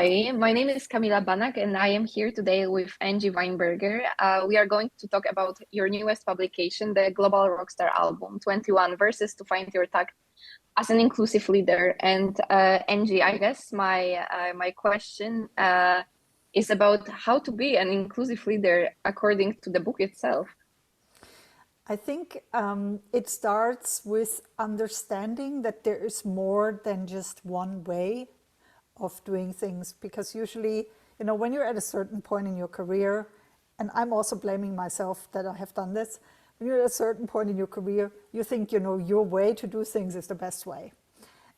Hi, my name is Camila Banak, and I am here today with Angie Weinberger. We are going to talk about your newest publication, the Global Rockstar Album, 21 Verses to Find Your Tact as an Inclusive Leader. And Angie, I guess my question is about how to be an inclusive leader according to the book itself. I think it starts with understanding that there is more than just one way of doing things, because usually, when you're at a certain point in your career, and I'm also blaming myself that I have done this, when you're at a certain point in your career, you think, your way to do things is the best way.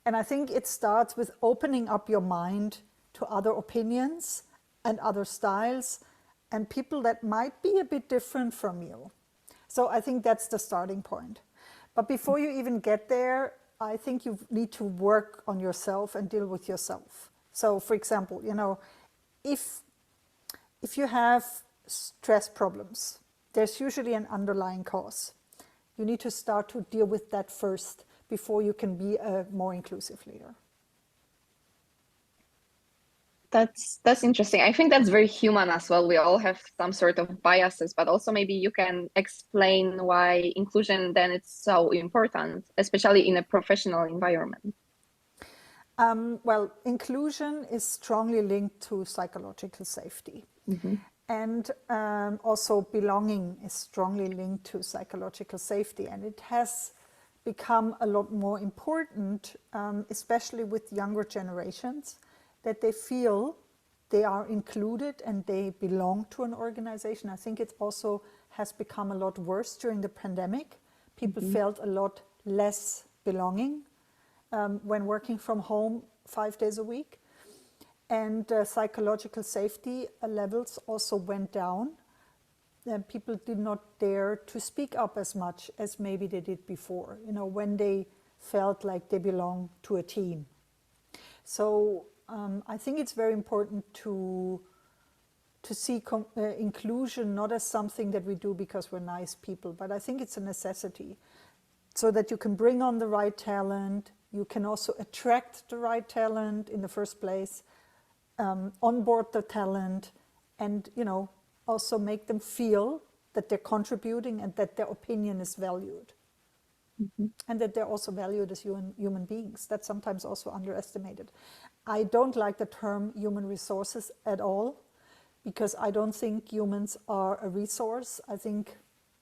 And I think it starts with opening up your mind to other opinions and other styles and people that might be a bit different from you. So I think that's the starting point. But before you even get there, I think you need to work on yourself and deal with yourself. So for example, if you have stress problems, there's usually an underlying cause. You need to start to deal with that first before you can be a more inclusive leader. That's interesting. I think that's very human as well. We all have some sort of biases, but also maybe you can explain why inclusion then it's so important, especially in a professional environment. Well, inclusion is strongly linked to psychological safety. Mm-hmm. And also belonging is strongly linked to psychological safety. And it has become a lot more important, especially with younger generations, that they feel they are included and they belong to an organization. I think it also has become a lot worse during the pandemic. People felt a lot less belonging when working from home 5 days a week. And psychological safety levels also went down. People did not dare to speak up as much as maybe they did before, when they felt like they belong to a team. So I think it's very important to see inclusion not as something that we do because we're nice people, but I think it's a necessity so that you can bring on the right talent. You can also attract the right talent in the first place, onboard the talent, and also make them feel that they're contributing and that their opinion is valued. And that they're also valued as human beings. That's sometimes also underestimated. I don't like the term human resources at all, because I don't think humans are a resource. I think,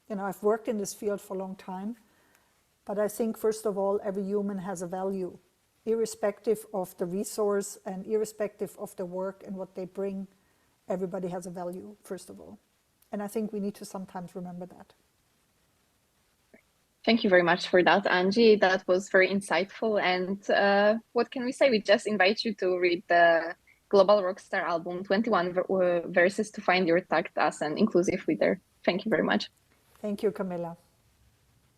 I've worked in this field for a long time, but I think first of all, every human has a value, irrespective of the resource and irrespective of the work and what they bring. Everybody has a value, first of all. And I think we need to sometimes remember that. Thank you very much for that, Angie. That was very insightful. And what can we say? We just invite you to read the Global Rockstar Album, 21 Verses to Find Your Tact as an Inclusive Leader. Thank you very much. Thank you, Camilla.